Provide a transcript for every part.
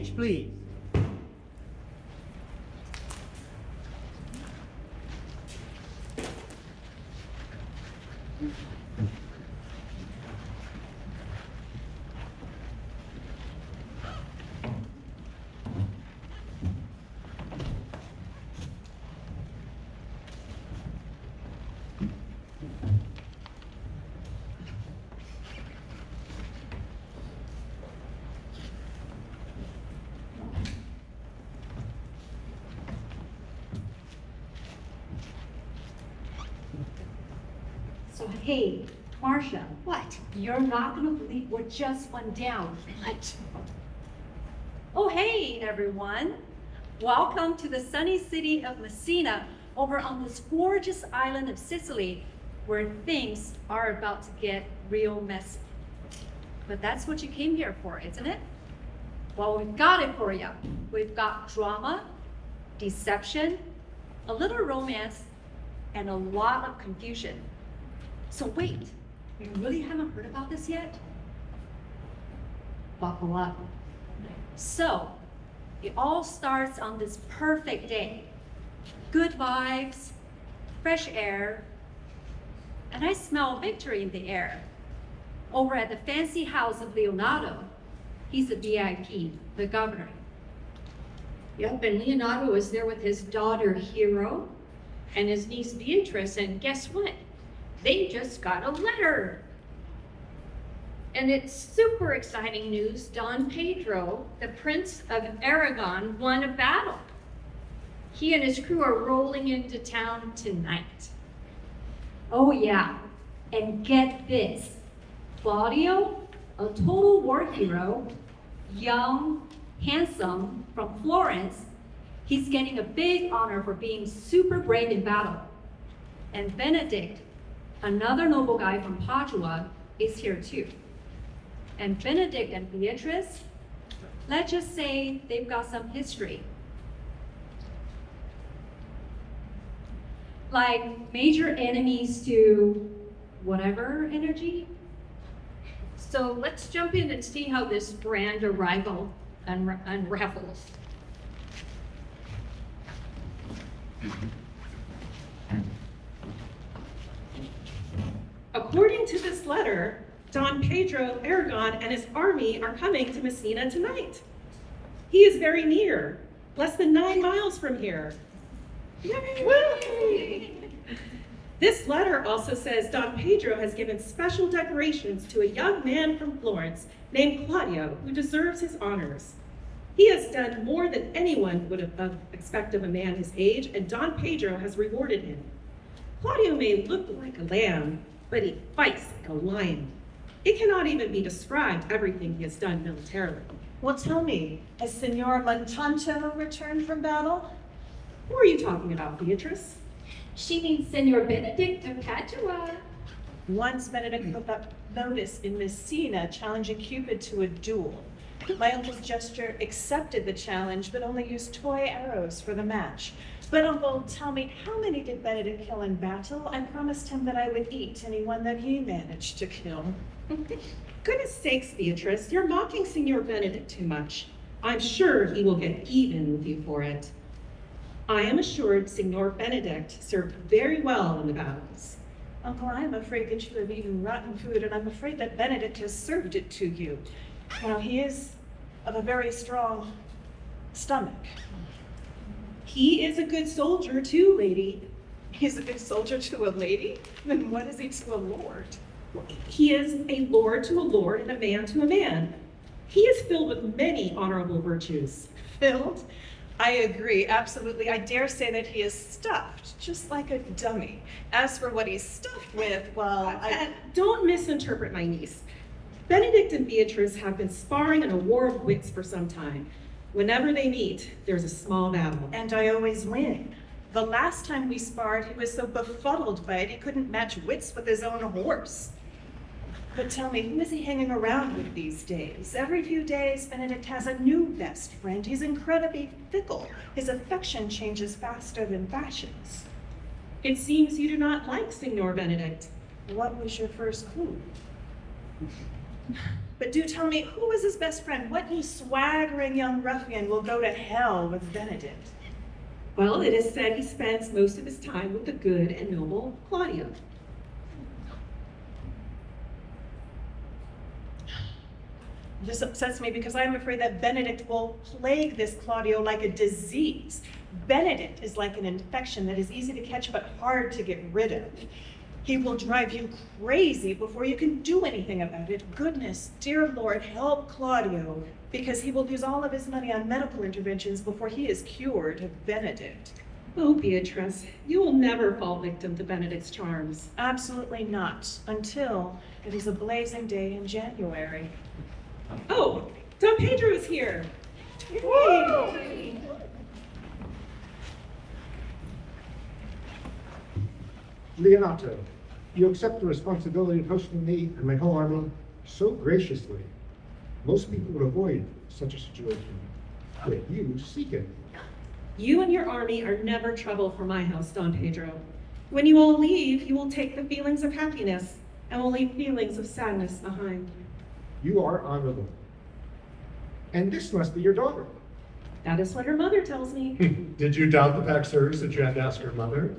stage, please. So hey, Marcia, What? you're not gonna believe what just went down. What? Oh hey everyone, welcome to the sunny city of Messina over on this gorgeous island of Sicily where things are about to get real messy. But that's what you came here for, isn't it? Well, we've got it for you. We've got drama, deception, a little romance, and a lot of confusion. So wait, you really haven't heard about this yet? Buckle up. So, it all starts on this perfect day. Good vibes, fresh air, and I smell victory in the air. Over at the fancy house of Leonardo, he's a VIP, the governor. Yep, and Leonardo is there with his daughter Hero and his niece Beatrice, and guess what? They just got a letter. And it's super exciting news. Don Pedro, the Prince of Aragon, won a battle. He and his crew are rolling into town tonight. Oh yeah, and get this. Claudio, a total war hero, young, handsome, from Florence, he's getting a big honor for being super brave in battle. And Benedict, another noble guy from Padua, is here too. And Benedict and Beatrice, let's just say they've got some history. Like major enemies to whatever energy. So let's jump in and see how this grand arrival unravels. According to this letter, Don Pedro of Aragon and his army are coming to Messina tonight. He is very near, less than 9 miles from here. Yay! This letter also says Don Pedro has given special decorations to a young man from Florence named Claudio, who deserves his honors. He has done more than anyone would have expected of a man his age, and Don Pedro has rewarded him. Claudio may look like a lamb, but he fights like a lion. It cannot even be described everything he has done militarily. Well, tell me, has Signor Montanto returned from battle? Who are you talking about, Beatrice? She means Senor Benedict of Padua. Once Benedict put up notice in Messina challenging Cupid to a duel. My uncle's gesture accepted the challenge, but only used toy arrows for the match. But uncle, tell me, how many did Benedict kill in battle? I promised him that I would eat anyone that he managed to kill. Goodness sakes, Beatrice, you're mocking Signor Benedict too much. I'm sure he will get even with you for it. I am assured Signor Benedict served very well in the battles. Uncle, I am afraid that you have eaten rotten food, and I'm afraid that Benedict has served it to you. Now, he is of a very strong stomach. He is a good soldier too, lady. He's a good soldier to a lady? Then what is he to a lord? He is a lord to a lord and a man to a man. He is filled with many honorable virtues. Filled? I agree, absolutely. I dare say that he is stuffed, just like a dummy. As for what he's stuffed with, well, Don't misinterpret my niece. Benedict and Beatrice have been sparring in a war of wits for some time. Whenever they meet, there's a small battle. And I always win. The last time we sparred, he was so befuddled by it, he couldn't match wits with his own horse. But tell me, who is he hanging around with these days? Every few days, Benedict has a new best friend. He's incredibly fickle. His affection changes faster than fashions. It seems you do not like Signor Benedict. What was your first clue? But do tell me, who was his best friend? What swaggering young ruffian will go to hell with Benedict? Well, it is said he spends most of his time with the good and noble Claudio. This upsets me because I am afraid that Benedict will plague this Claudio like a disease. Benedict is like an infection that is easy to catch but hard to get rid of. He will drive you crazy before you can do anything about it. Goodness, dear Lord, help Claudio, because he will lose all of his money on medical interventions before he is cured of Benedict. Oh, Beatrice, you will never fall victim to Benedict's charms. Absolutely not, until it is a blazing day in January. Oh, Don Pedro is here. Yay. Leonato, you accept the responsibility of hosting me and my whole army so graciously. Most people would avoid such a situation, but you seek it. You and your army are never trouble for my house, Don Pedro. When you all leave, you will take the feelings of happiness and will leave feelings of sadness behind. You are honorable. And this must be your daughter. That is what her mother tells me. Did you doubt the fact, sirs, that you had to ask her mother?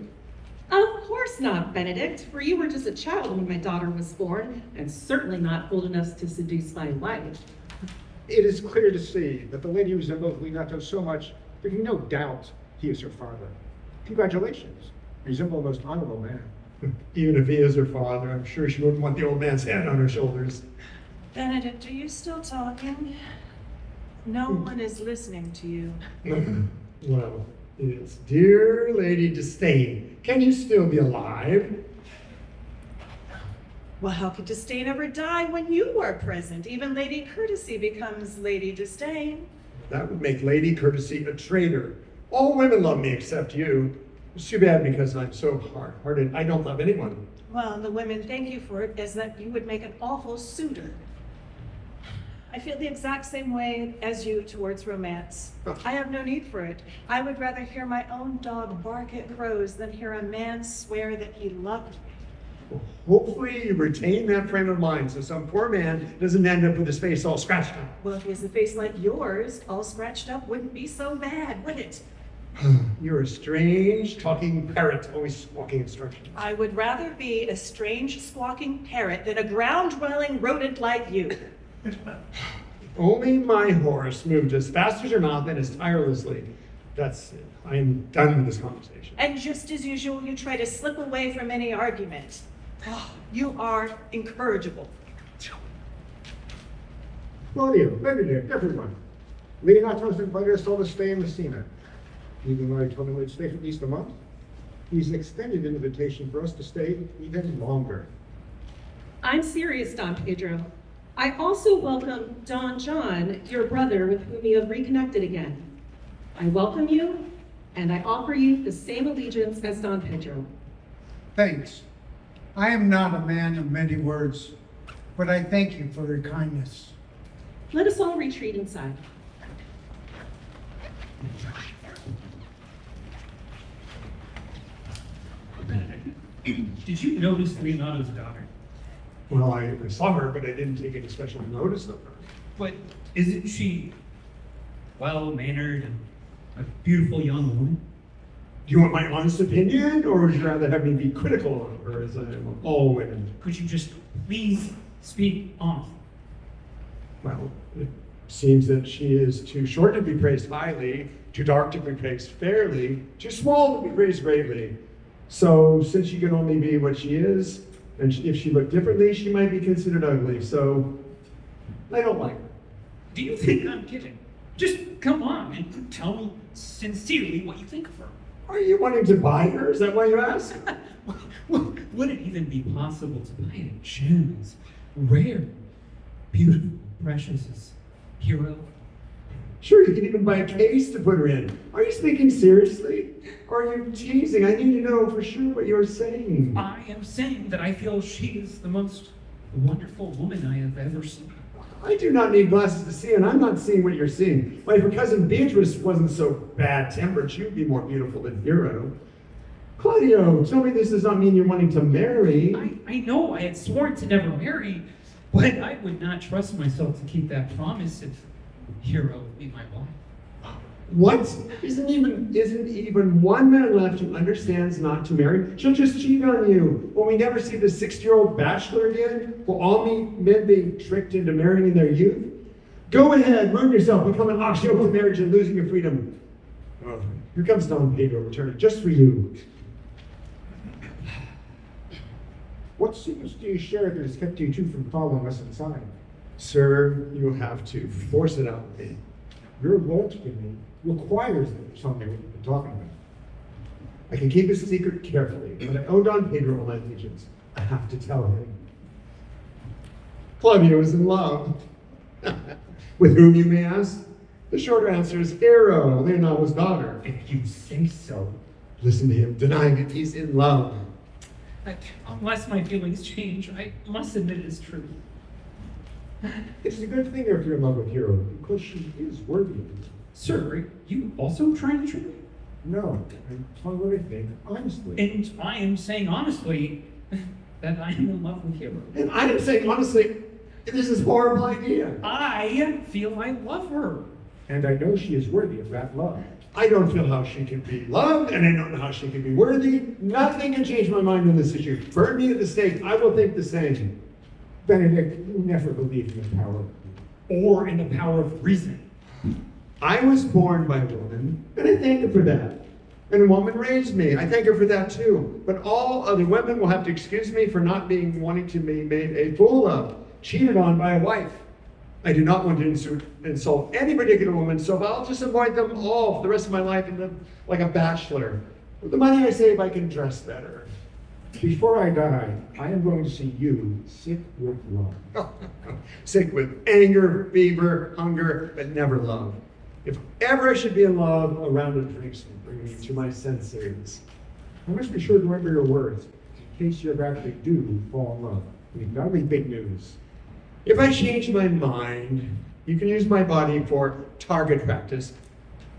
Of course not, Benedict, for you were just a child when my daughter was born, and certainly not old enough to seduce my wife. It is clear to see that the lady resembles Leonato so much, there can be no doubt he is her father. Congratulations. You resemble a most honorable man. Even if he is her father, I'm sure she wouldn't want the old man's hand on her shoulders. Benedict, are you still talking? No one is listening to you. Well, it's dear Lady Disdain. Can you still be alive? Well, how could Disdain ever die when you are present? Even Lady Courtesy becomes Lady Disdain. That would make Lady Courtesy a traitor. All women love me except you. It's too bad because I'm so hard-hearted. I don't love anyone. Well, the women thank you for it, as that you would make an awful suitor. I feel the exact same way as you towards romance. I have no need for it. I would rather hear my own dog bark at crows than hear a man swear that he loved me. Well, hopefully you retain that frame of mind so some poor man doesn't end up with his face all scratched up. Well, if he has a face like yours, all scratched up wouldn't be so bad, would it? You're a strange talking parrot, always squawking instructions. I would rather be a strange squawking parrot than a ground-dwelling rodent like you. Only my horse moved as fast as your mouth and as tirelessly. That's it. I am done with this conversation. And just as usual, you try to slip away from any argument. Oh, you are incorrigible. Claudio, Benedict, everyone. Leonato's invited us all to stay in Messina. Even though I told him we'd stay for at least a month, he's extended an invitation for us to stay even longer. I'm serious, Don Pedro. I also welcome Don John, your brother, with whom you have reconnected again. I welcome you, and I offer you the same allegiance as Don Pedro. Thanks. I am not a man of many words, but I thank you for your kindness. Let us all retreat inside. Did you notice Leonato's daughter? Well, I saw her, but I didn't take any special notice of her. But isn't she well-mannered and a beautiful young woman? Do you want my honest opinion, or would you rather have me be critical of her as I am of all women? Could you just please speak honestly? Well, it seems that she is too short to be praised highly, too dark to be praised fairly, too small to be praised greatly. So, since she can only be what she is, and if she looked differently, she might be considered ugly. So, I don't like her. Do you think I'm kidding? Just come on and tell me sincerely what you think of her. Are you wanting to buy her? Is that why you ask? Would it even be possible to buy a gem as rare, beautiful, precious as Hero? Sure, you can even buy a case to put her in. Are you speaking seriously? Or are you teasing? I need to know for sure what you're saying. I am saying that I feel she is the most wonderful woman I have ever seen. I do not need glasses to see, and I'm not seeing what you're seeing. Why, if her cousin Beatrice wasn't so bad-tempered, she would be more beautiful than Hero. Claudio, tell me this does not mean you're wanting to marry. I know I had sworn to never marry, But I would not trust myself to keep that promise if Hero would be my wife. What? Isn't even one man left who understands not to marry? She'll just cheat on you. Will we never see the 60-year-old bachelor again? Will all men being tricked into marrying in their youth? Go ahead, ruin yourself, become an oxio with marriage and losing your freedom. Oh, here comes Don Pedro returning just for you. What secrets do you share that has kept you two from following us inside? Sir, you have to force it out of me. Your loyalty to me requires that you tell me what you've been talking about. I can keep a secret carefully, but I owe Don Pedro all my allegiance. I have to tell him. Claudio is in love. With whom, you may ask? The shorter answer is Hero, Leonardo's daughter. If you say so. Listen to him, denying it. He's in love. Unless my feelings change, I must admit it is true. It's a good thing if you're in love with Hero, because she is worthy of you. Sir, are you also trying to trick me? No, I'm telling what I think, honestly. And I am saying honestly that I am in love with Hero. And I am saying, honestly, this is a horrible idea. I feel I love her. And I know she is worthy of that love. I don't feel how she can be loved, and I don't know how she can be worthy. Nothing can change my mind on this issue. Burn me at the stake, I will think the same. Benedict, you never believed in the power. Or in the power of reason. I was born by a woman, and I thank her for that. And a woman raised me. I thank her for that too. But all other women will have to excuse me for not wanting to be made a fool of, cheated on by a wife. I do not want to insult any particular woman, so I'll just avoid them all for the rest of my life and live like a bachelor. With the money I save, I can dress better. Before I die, I am going to see you sick with love. Sick with anger, fever, hunger, but never love. If ever I should be in love, a round of drinks will bring me to my senses. I must be sure to remember your words, in case you ever actually do fall in love. I mean, that'll be big news. If I change my mind, you can use my body for target practice,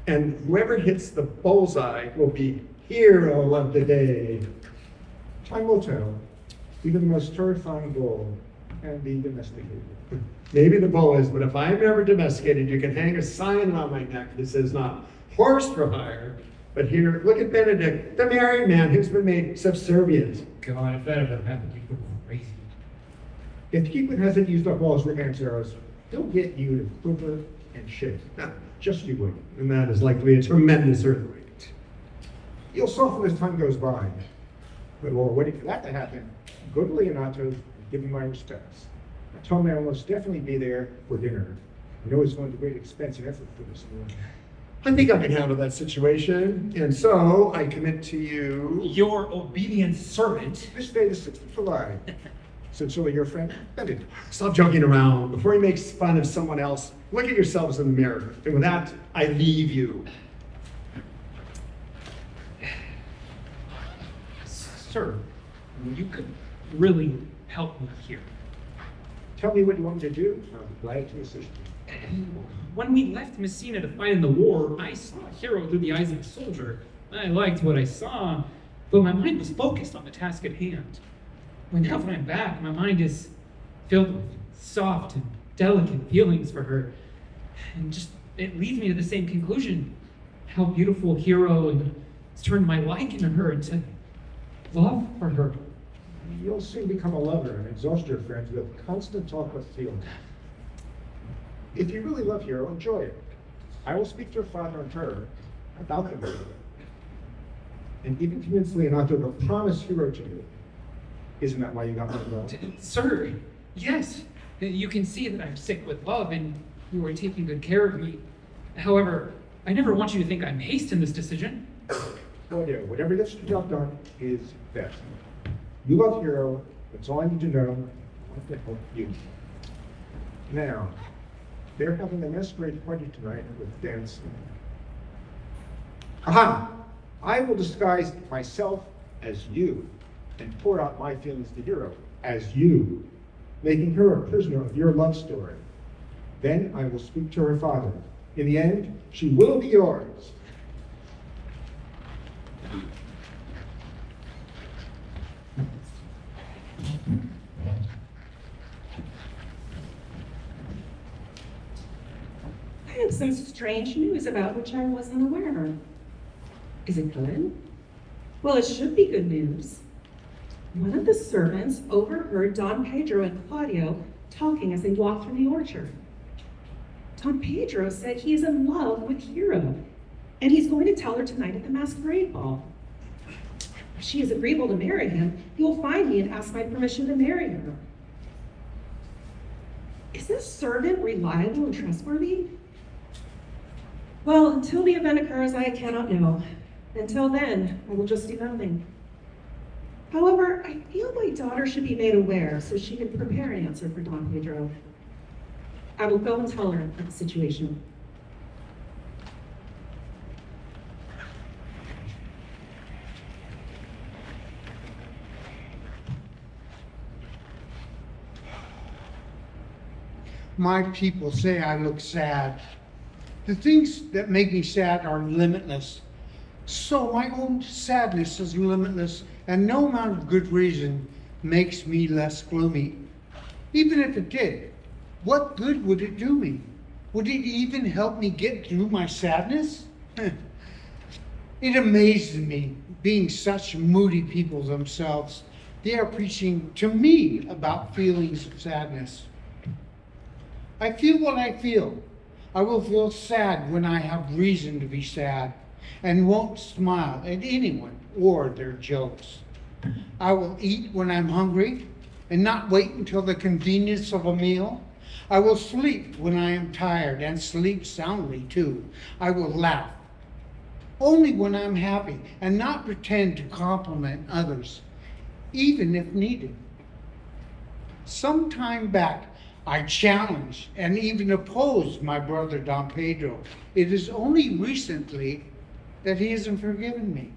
and whoever hits the bullseye will be hero of the day. Time will tell. Even the most terrifying bull can be domesticated. Maybe the bull is, but if I'm ever domesticated, you can hang a sign around my neck that says not horse for hire, but here, look at Benedict, the married man who's been made subservient. God, if that ever happened, you'd go crazy. If Cupid hasn't used up all his romance arrows, he'll get you to quiver and shake. Just you wait. And that is likely a tremendous earthquake. You'll soften as time goes by. But while we're waiting for that to happen, go to Leonato and give him my respects. Tell me I'll most definitely be there for dinner. I know it's going to great expense and effort for this one. I think I can handle that situation, and so I commit to you. Your obedient servant. This day, the 6th of July. Sincerely, your friend, Benedict. Stop joking around. Before he makes fun of someone else, look at yourselves in the mirror. And with that, I leave you. Sir, you could really help me here. Tell me what you want me to do. I'll be glad to assist you. When we left Messina to fight in the war, I saw Hero through the eyes of a soldier. I liked what I saw, but my mind was focused on the task at hand. When now that I'm back, my mind is filled with soft and delicate feelings for her. And just, it leads me to the same conclusion. How beautiful Hero has turned my liking to her into love for her. You'll soon become a lover and exhaust your friends with constant talk with feelings. If you really love Hero, enjoy it. I will speak to her father and her about the marriage. And even convince Leonato to promise Hero to you. Isn't that why you got me involved? Sir, yes. You can see that I'm sick with love and you are taking good care of me. However, I never want you to think I'm hasting this decision. Well, yeah, whatever gets the job done is best. You love Hero. That's all I need to know. I want to help you. Now, they're having a masquerade party tonight with dancing. Aha! I will disguise myself as you and pour out my feelings to Hero as you, making her a prisoner of your love story. Then I will speak to her father. In the end, she will be yours. some strange news about which I wasn't aware. Is it good? Well, it should be good news. One of the servants overheard Don Pedro and Claudio talking as they walked through the orchard. Don Pedro said he is in love with Hero, and he's going to tell her tonight at the masquerade ball. If she is agreeable to marry him, he will find me and ask my permission to marry her. Is this servant reliable and trustworthy? Well, until the event occurs, I cannot know. Until then, I will just do nothing. However, I feel my daughter should be made aware so she can prepare an answer for Don Pedro. I will go and tell her of the situation. My people say I look sad. The things that make me sad are limitless. So my own sadness is limitless, and no amount of good reason makes me less gloomy. Even if it did, what good would it do me? Would it even help me get through my sadness? It amazes me, being such moody people themselves. They are preaching to me about feelings of sadness. I feel what I feel. I will feel sad when I have reason to be sad, and won't smile at anyone or their jokes. I will eat when I'm hungry, and not wait until the convenience of a meal. I will sleep when I am tired, and sleep soundly too. I will laugh only when I'm happy, and not pretend to compliment others, even if needed. Some time back, I challenged and even opposed my brother Don Pedro. It is only recently that he hasn't forgiven me.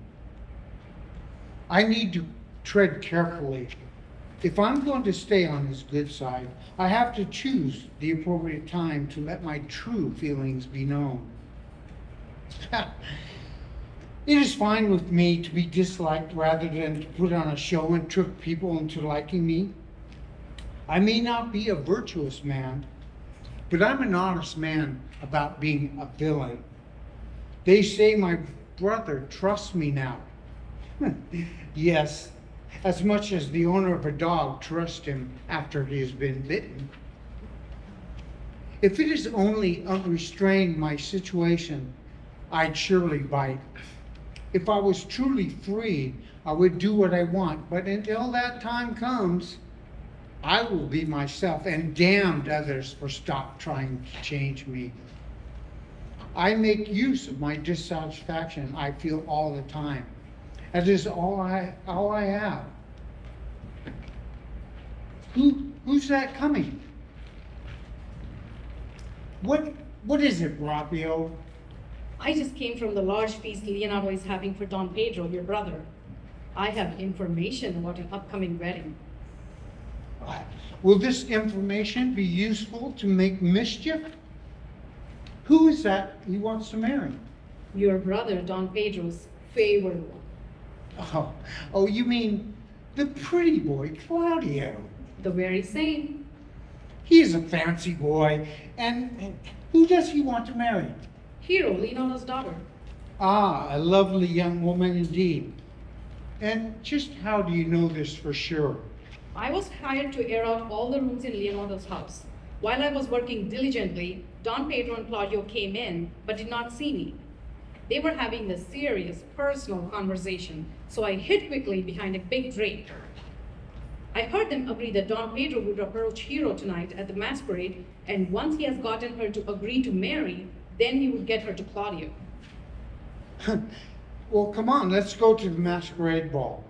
I need to tread carefully. If I'm going to stay on his good side, I have to choose the appropriate time to let my true feelings be known. It is fine with me to be disliked rather than to put on a show and trick people into liking me. I may not be a virtuous man, but I'm an honest man about being a villain. They say my brother trusts me now. Yes, as much as the owner of a dog trusts him after he has been bitten. If it is only unrestrained my situation, I'd surely bite. If I was truly free, I would do what I want, but until that time comes, I will be myself, and damned others for stop trying to change me. I make use of my dissatisfaction I feel all the time. That is all I have. Who's that coming? What is it, Rapio? I just came from the large feast Leonardo is having for Don Pedro, your brother. I have information about an upcoming wedding. Will this information be useful to make mischief? Who is that he wants to marry? Your brother, Don Pedro's favored one. Oh, you mean the pretty boy, Claudio. The very same. He is a fancy boy. And who does he want to marry? Hero, Leonardo's daughter. Ah, a lovely young woman indeed. And just how do you know this for sure? I was hired to air out all the rooms in Leonardo's house. While I was working diligently, Don Pedro and Claudio came in, but did not see me. They were having a serious, personal conversation, so I hid quickly behind a big drape. I heard them agree that Don Pedro would approach Hero tonight at the masquerade, and once he has gotten her to agree to marry, then he would get her to Claudio. Well, come on, let's go to the masquerade ball.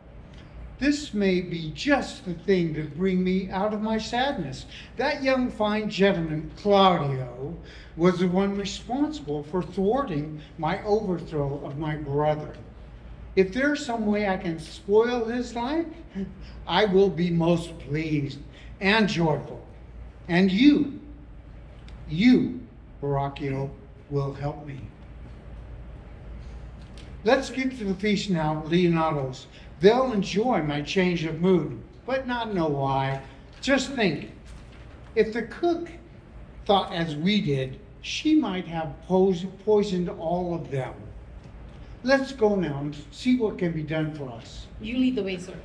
This may be just the thing to bring me out of my sadness. That young fine gentleman, Claudio, was the one responsible for thwarting my overthrow of my brother. If there's some way I can spoil his life, I will be most pleased and joyful. And you, Baracchio, will help me. Let's get to the feast now, Leonardo's. They'll enjoy my change of mood, but not know why. Just think, if the cook thought as we did, She might have poisoned all of them. Let's go now and see what can be done for us. You lead the way, sir.